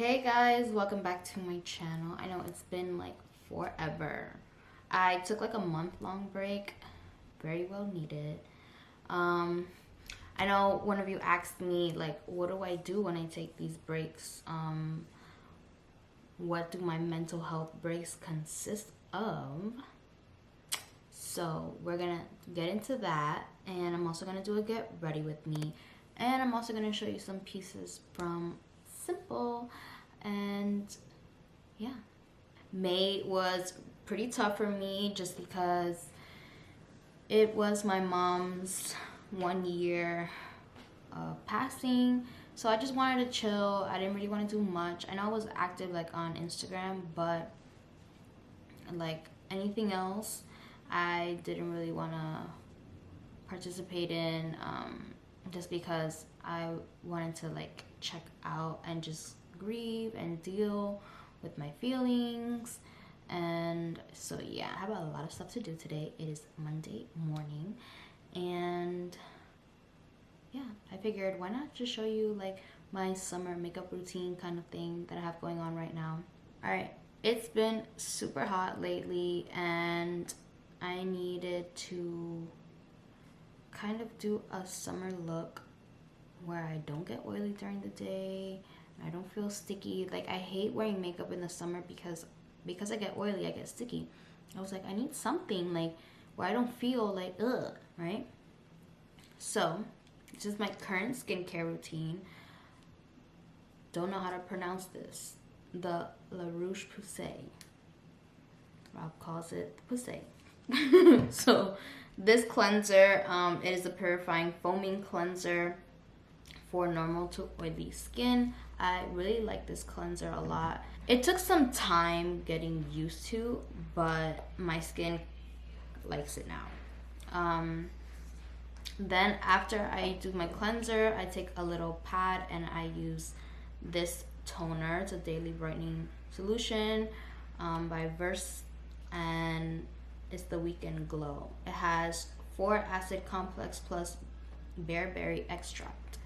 Hey guys, welcome back to my channel. I know it's been like forever. I took like a month-long break, very well needed. I know one of you asked me like, what do I do when I take these breaks? What do my mental health breaks consist of? So we're gonna get into that, and I'm also gonna do a get ready with me, and I'm also gonna show you some pieces from Cynple. And yeah, May was pretty tough for me just because it was my mom's 1 year passing. So I just wanted to chill. I didn't really want to do much. I know I was active like on Instagram, but like anything else I didn't really want to participate in, just because I wanted to like check out and just grieve and deal with my feelings. And so yeah, I have a lot of stuff to do today. It is Monday morning, and yeah, I figured why not just show you like my summer makeup routine kind of thing that I have going on right now. All right, it's been super hot lately, and I needed to kind of do a summer look where I don't get oily during the day. I don't feel sticky. Like, I hate wearing makeup in the summer because I get oily, I get sticky. I was like, I need something like where I don't feel like ugh, right? So this is my current skincare routine. Don't know how to pronounce this. The La Roche Posay. Rob calls it Posay. So this cleanser, it is a purifying foaming cleanser for normal to oily skin. I really like this cleanser a lot. It took some time getting used to, but my skin likes it now. Then after I do my cleanser, I take a little pad and I use this toner. It's a daily brightening solution by Verse, and it's the Weekend Glow. It has 4 acid complex plus bearberry extract.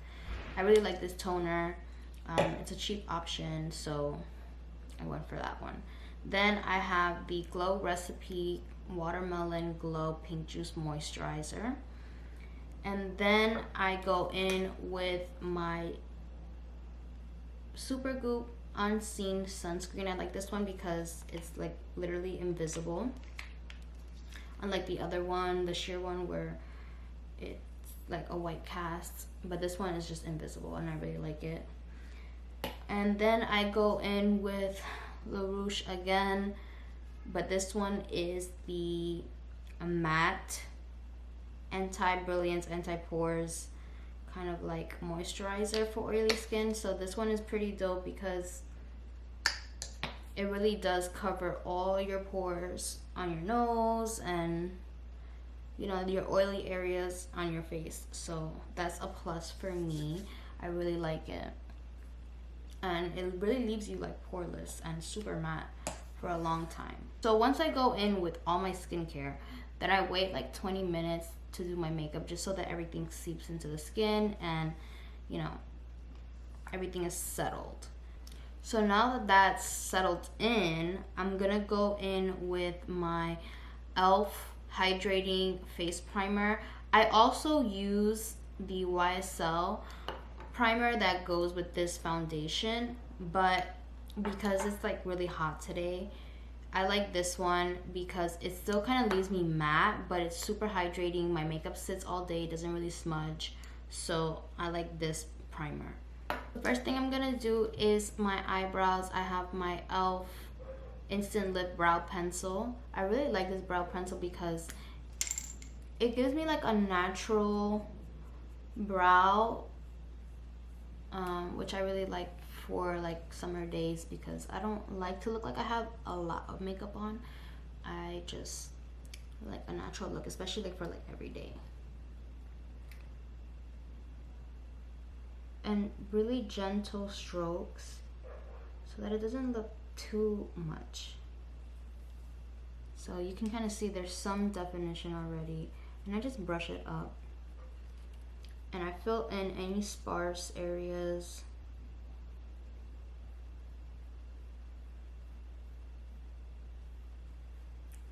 I really like this toner. It's a cheap option, so I went for that one. Then I have the Glow Recipe Watermelon Glow Pink Juice Moisturizer. And then I go in with my Supergoop Unseen Sunscreen. I like this one because it's like literally invisible. Unlike the other one, the sheer one, where it's like a white cast, but this one is just invisible and I really like it. And then I go in with La Roche again, but this one is the matte anti-brilliance, anti-pores kind of like moisturizer for oily skin. So this one is pretty dope because it really does cover all your pores on your nose and, you know, your oily areas on your face. So that's a plus for me. I really like it. And it really leaves you like poreless and super matte for a long time. So once I go in with all my skincare, then I wait like 20 minutes to do my makeup just so that everything seeps into the skin and, you know, everything is settled. So now that that's settled in, I'm gonna go in with my e.l.f. Hydrating Face Primer. I also use the YSL primer that goes with this foundation, but because it's like really hot today, I like this one because it still kind of leaves me matte, but it's super hydrating. My makeup sits all day, it doesn't really smudge, so I like this primer. The first thing I'm gonna do is my eyebrows. I have my e.l.f. Instant Lip Brow Pencil. I really like this brow pencil because it gives me like a natural brow, which I really like for like summer days because I don't like to look like I have a lot of makeup on. I just like a natural look, especially like for like every day. And really gentle strokes so that it doesn't look too much. So you can kind of see there's some definition already, and I just brush it up and I fill in any sparse areas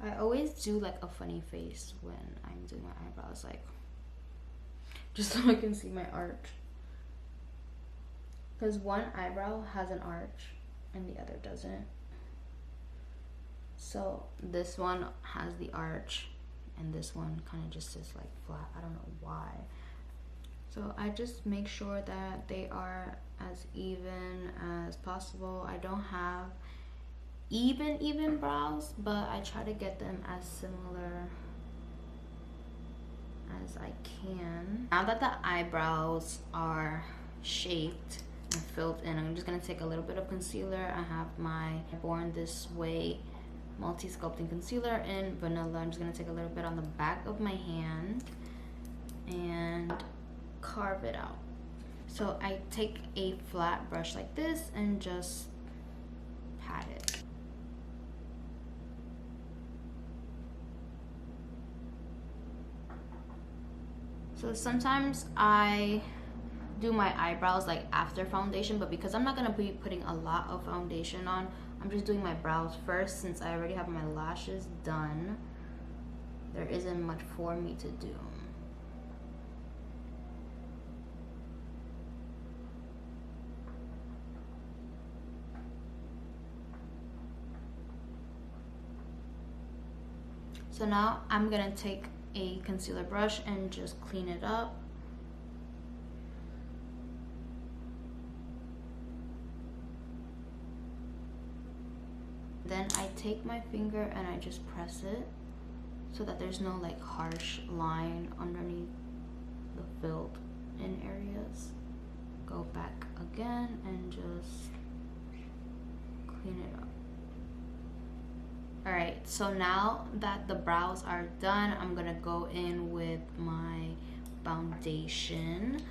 I always do like a funny face when I'm doing my eyebrows, like just so I can see my arch. Because one eyebrow has an arch and the other doesn't. So this one has the arch and this one kind of just is like flat. I don't know why. So I just make sure that they are as even as possible. I don't have even brows, but I try to get them as similar as I can. Now that the eyebrows are shaped and filled in, I'm just gonna take a little bit of concealer. I have my Born This Way multi-sculpting concealer in vanilla. I'm just gonna take a little bit on the back of my hand and carve it out. So I take a flat brush like this and just pat it. So sometimes I do my eyebrows like after foundation, but because I'm not gonna be putting a lot of foundation on, I'm just doing my brows first. Since I already have my lashes done, there isn't much for me to do. So now I'm gonna take a concealer brush and just clean it up. Then I take my finger and I just press it so that there's no like harsh line underneath the filled in areas. Go back again and just clean it up. Alright, so now that the brows are done, I'm gonna go in with my foundation.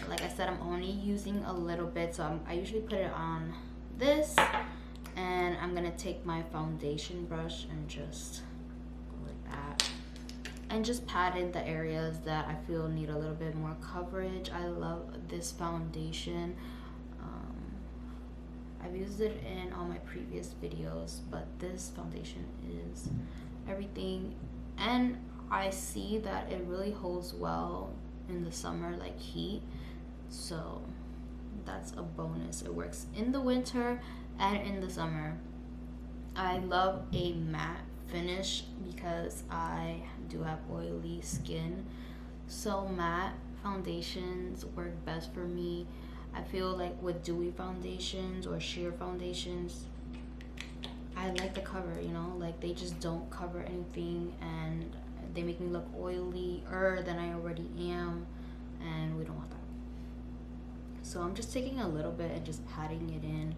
Like I said, I'm only using a little bit, so I usually put it on this, and I'm gonna take my foundation brush and just go like that, and just pat in the areas that I feel need a little bit more coverage. I love this foundation. I've used it in all my previous videos, but this foundation is everything, and I see that it really holds well in the summer, like heat, so that's a bonus. It works in the winter and in the summer. I love a matte finish because I do have oily skin, so matte foundations work best for me. I feel like with dewy foundations or sheer foundations, I like the cover, you know, like they just don't cover anything and they make me look oilier than I already am, and we don't want that. So I'm just taking a little bit and just patting it in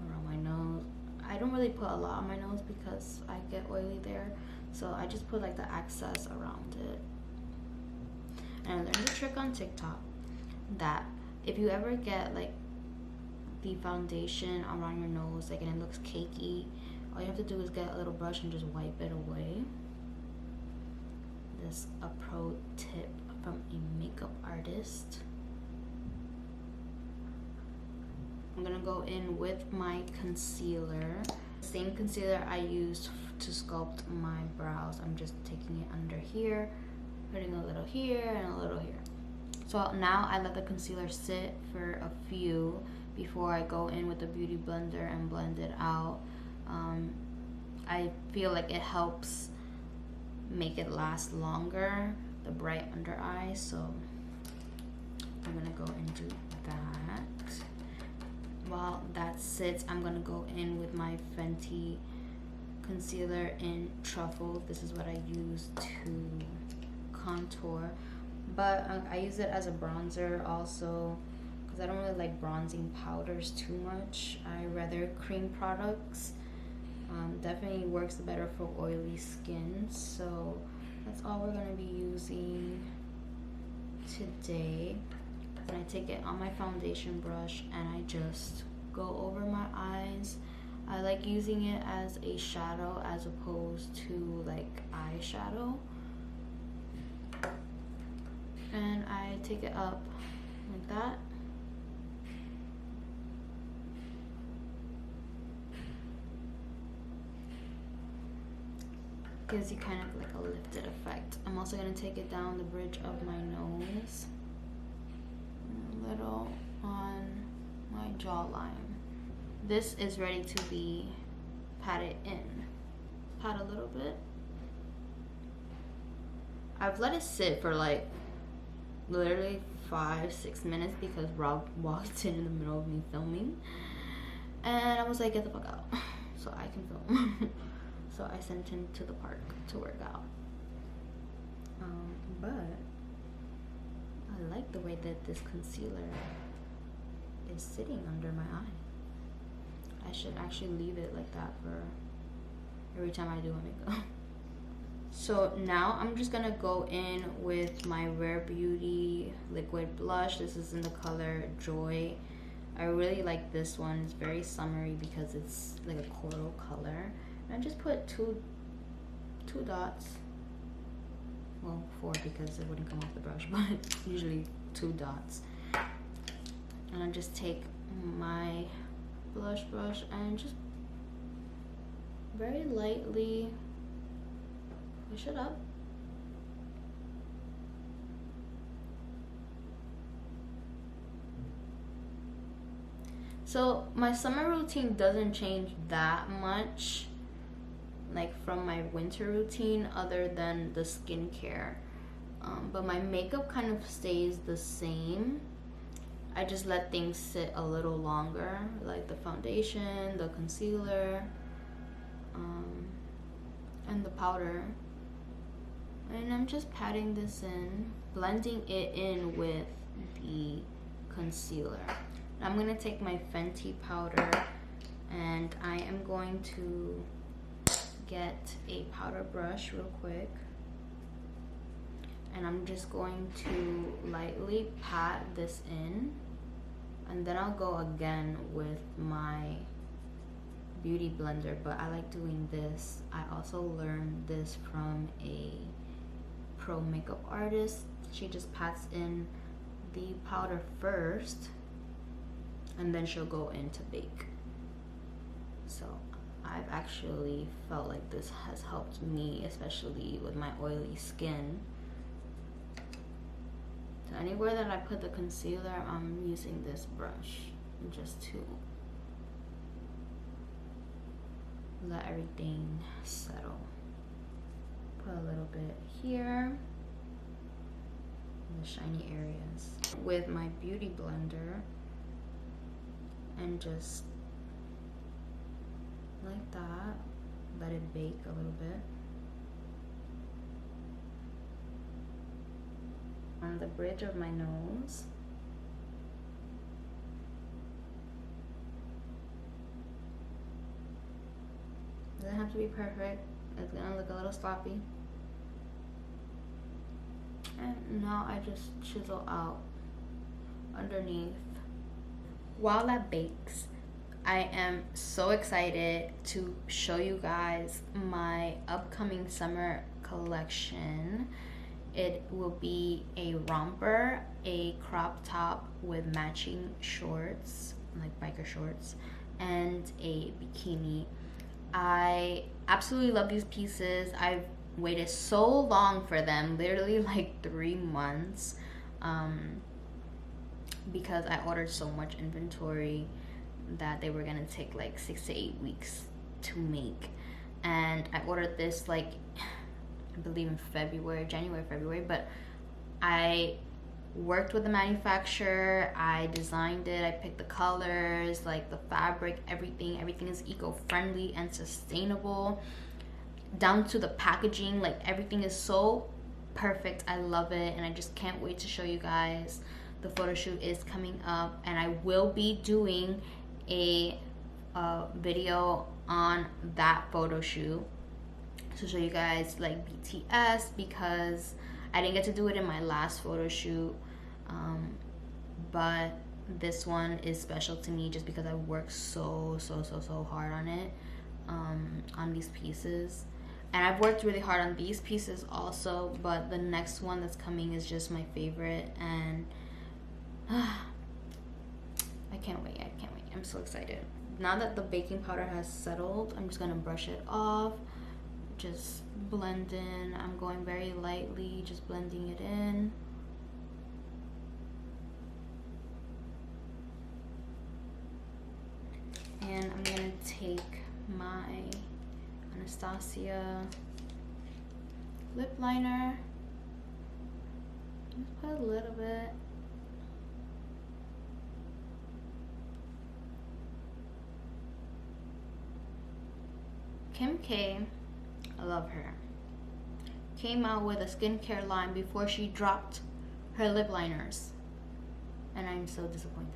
around my nose. I don't really put a lot on my nose because I get oily there, so I just put like the excess around it. And I learned a trick on TikTok that if you ever get like the foundation around your nose, like, and it looks cakey, all you have to do is get a little brush and just wipe it away. This is a pro tip from a makeup artist. I'm gonna go in with my concealer, same concealer I used to sculpt my brows. I'm just taking it under here, putting a little here and a little here. So now I let the concealer sit for a few before I go in with the beauty blender and blend it out. I feel like it helps make it last longer, the bright under eye, so I'm gonna go and do that. While that sits, I'm gonna go in with my Fenty concealer in Truffle. This is what I use to contour, but I use it as a bronzer also because I don't really like bronzing powders too much. I rather cream products. Definitely works better for oily skin, so that's all we're gonna be using today. And I take it on my foundation brush and I just go over my eyes. I like using it as a shadow as opposed to like eyeshadow. And I take it up like that. Gives you kind of like a lifted effect. I'm also gonna take it down the bridge of my nose, a little on my jawline. This is ready to be patted in. Pat a little bit. I've let it sit for like literally 5-6 minutes because Rob walked in the middle of me filming, and I was like, get the fuck out so I can film. So I sent him to the park to work out. But I like the way that this concealer is sitting under my eye. I should actually leave it like that for every time I do a makeup. So now I'm just gonna go in with my Rare Beauty liquid blush. This is in the color Joy. I really like this one. It's very summery because it's like a coral color. And I just put two dots. Well, 4 because it wouldn't come off the brush, but usually 2 dots. And I just take my blush brush and just very lightly push it up. So my summer routine doesn't change that much like from my winter routine other than the skincare. But my makeup kind of stays the same. I just let things sit a little longer, like the foundation, the concealer, and the powder. And I'm just patting this in, blending it in with the concealer. I'm gonna take my Fenty powder and I am going to get a powder brush real quick. And I'm just going to lightly pat this in. And then I'll go again with my beauty blender, but I like doing this. I also learned this from a pro makeup artist. She just pats in the powder first and then she'll go in to bake. So I've actually felt like this has helped me, especially with my oily skin. So anywhere that I put the concealer, I'm using this brush just to let everything settle. Put a little bit here, the shiny areas, with my beauty blender, and just like that, let it bake a little bit. On the bridge of my nose. Doesn't have to be perfect. It's gonna look a little sloppy. And now I just chisel out underneath. While that bakes, I am so excited to show you guys my upcoming summer collection. It will be a romper, a crop top with matching shorts, like biker shorts, and a bikini. I absolutely love these pieces. I've waited so long for them, literally like 3 months, because I ordered so much inventory that they were gonna take like 6 to 8 weeks to make. And I ordered this like, I believe in January, February, but I worked with the manufacturer, I designed it, I picked the colors, like the fabric, everything is eco-friendly and sustainable, down to the packaging. Like everything is so perfect. I love it, and I just can't wait to show you guys. The photo shoot is coming up, and I will be doing a video on that photo shoot to show you guys like BTS, because I didn't get to do it in my last photo shoot, but this one is special to me just because I worked so hard on it, on these pieces. And I've worked really hard on these pieces also, but the next one that's coming is just my favorite, and I can't wait. I'm so excited. Now that the baking powder has settled, I'm just gonna brush it off, just blend in. I'm going very lightly, just blending it in. And I'm gonna take my Anastasia lip liner. Just put a little bit. Kim K, I love her, came out with a skincare line before she dropped her lip liners. And I'm so disappointed.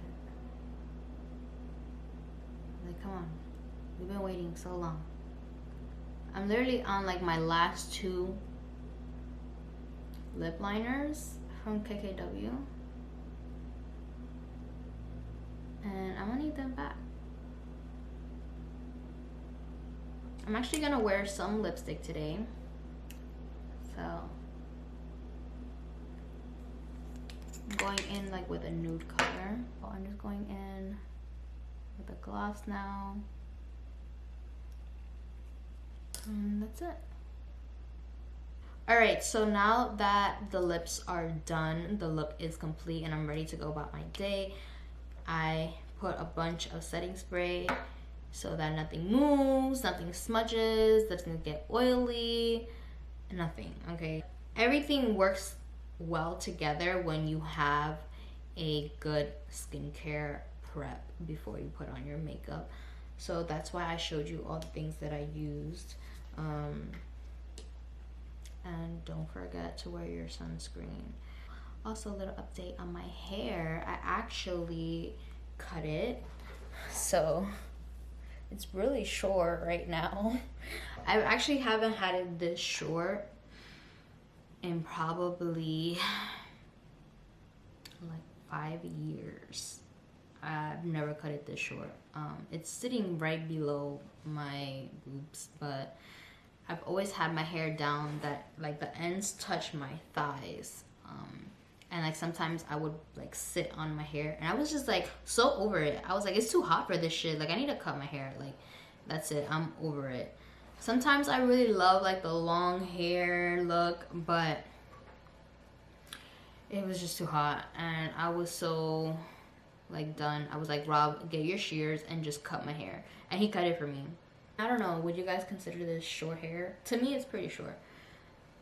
Like, come on. We've been waiting so long. I'm literally on like my last 2 lip liners from KKW. And I'm gonna need them back. I'm actually gonna wear some lipstick today. So I'm going in like with a nude color. So I'm just going in with a gloss now. And that's it. Alright, so now that the lips are done, the look is complete and I'm ready to go about my day. I put a bunch of setting spray so that nothing moves, nothing smudges, doesn't get oily, nothing, okay? Everything works well together when you have a good skincare prep before you put on your makeup. So that's why I showed you all the things that I used. And don't forget to wear your sunscreen. Also, a little update on my hair. I actually cut it, so it's really short right now. I actually haven't had it this short in probably like 5 years. I've never cut it this short. It's sitting right below my boobs, but I've always had my hair down that like the ends touch my thighs. And like sometimes I would like sit on my hair and I was just like so over it. I was like, it's too hot for this shit. Like I need to cut my hair. Like that's it. I'm over it. Sometimes I really love like the long hair look, but it was just too hot and I was so like done. I was like, Rob, get your shears and just cut my hair. And he cut it for me. I don't know, would you guys consider this short hair? To me, it's pretty short.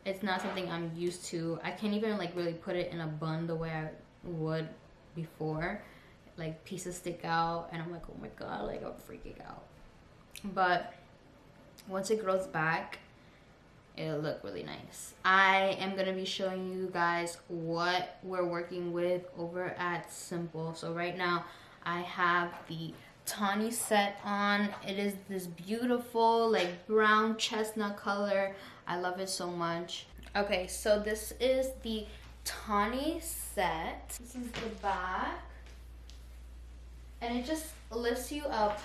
It's not something I'm used to. I can't even like really put it in a bun the way I would before. Like pieces stick out and I'm like, oh my god, like I'm freaking out. But once it grows back, it'll look really nice. I am gonna be showing you guys what we're working with over at Cynple. So right now I have the Tawny set on. It is this beautiful like brown chestnut color. I love it so much. Okay, so this is the Tawny set. This is the back. And it just lifts you up.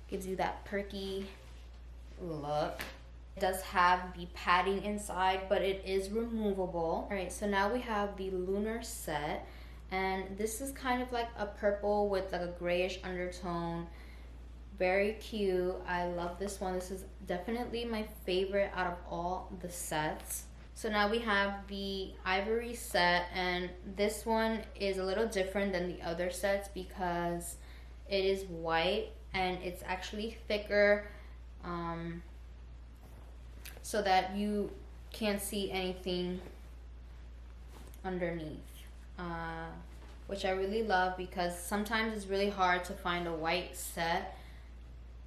Gives you that perky look. It does have the padding inside, but it is removable. All right, so now we have the Lunar set. And this is kind of like a purple with like a grayish undertone. Very cute. I love this one. This is definitely my favorite out of all the sets. So now we have the Ivory set, and this one is a little different than the other sets because it is white and it's actually thicker, so that you can't see anything underneath. Which I really love because sometimes it's really hard to find a white set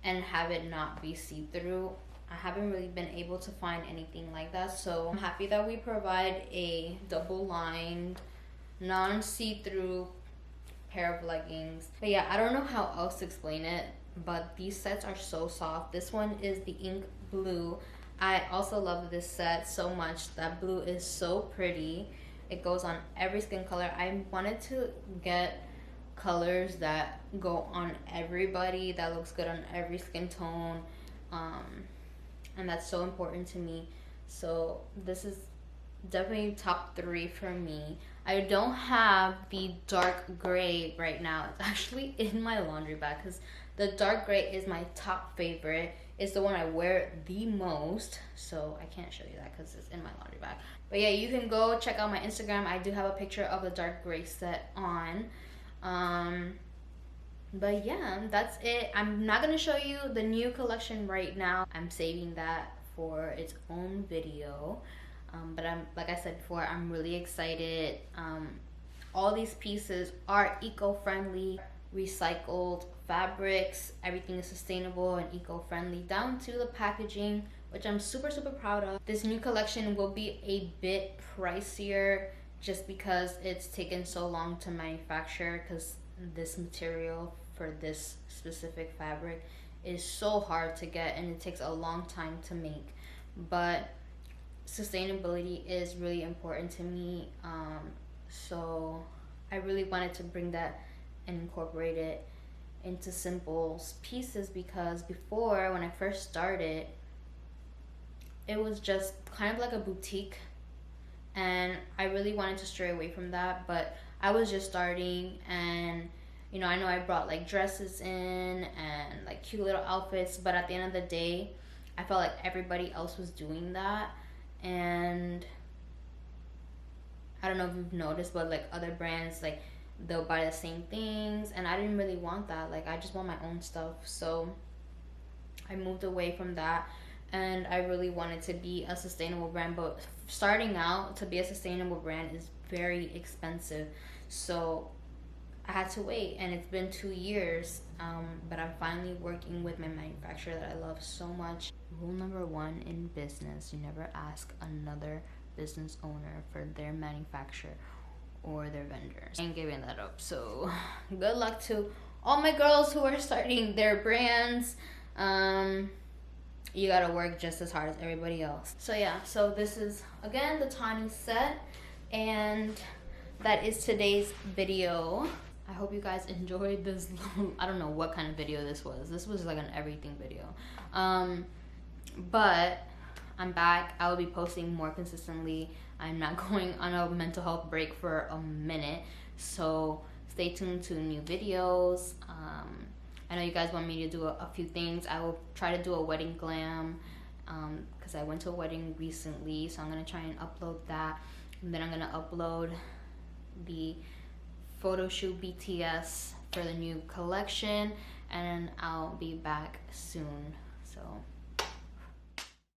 and have it not be see-through. I haven't really been able to find anything like that, so I'm happy that we provide a double-lined, non-see-through pair of leggings. But yeah, I don't know how else to explain it, but these sets are so soft. This one is the ink blue. I also love this set so much. That blue is so pretty. It goes on every skin color. I wanted to get colors that go on everybody, that looks good on every skin tone, and that's so important to me. So this is definitely top 3 for me. I don't have the dark gray right now. It's actually in my laundry bag because The dark gray is my top favorite. It's the one I wear the most, so I can't show you that because it's in my laundry bag. But yeah, you can go check out my Instagram. I do have a picture of the dark gray set on. But yeah, that's it. I'm not gonna show you the new collection right now. I'm saving that for its own video. But I'm, like I said before, I'm really excited. All these pieces are eco-friendly, recycled fabrics. Everything is sustainable and eco-friendly down to the packaging, which I'm super proud of. This new collection will be a bit pricier just because it's taken so long to manufacture, because this material for this specific fabric is so hard to get and it takes a long time to make. But sustainability is really important to me, so I really wanted to bring that and incorporate it into Cymple's pieces, because before, when I first started, it was just kind of like a boutique, and I really wanted to stray away from that. But I was just starting, and you know I brought like dresses in and like cute little outfits, but at the end of the day I felt like everybody else was doing that. And I don't know if you've noticed, but like other brands, like they'll buy the same things, and I didn't really want that. Like I just want my own stuff, so I moved away from that. And I really wanted to be a sustainable brand, but starting out to be a sustainable brand is very expensive, so I had to wait. And it's been 2 years, but I'm finally working with my manufacturer that I love so much. Rule number 1 in business: you never ask another business owner for their manufacturer or their vendors. I ain't giving that up. So good luck to all my girls who are starting their brands. You gotta work just as hard as everybody else. So yeah, so this is again the Tawny set, and that is today's video. I hope you guys enjoyed this. I don't know what kind of video this was. This was like an everything video. But I'm back. I will be posting more consistently. I'm not going on a mental health break for a minute, so stay tuned to new videos. I know you guys want me to do a few things. I will try to do a wedding glam, because I went to a wedding recently, so I'm gonna try and upload that. And then I'm gonna upload the photo shoot BTS for the new collection, and I'll be back soon. So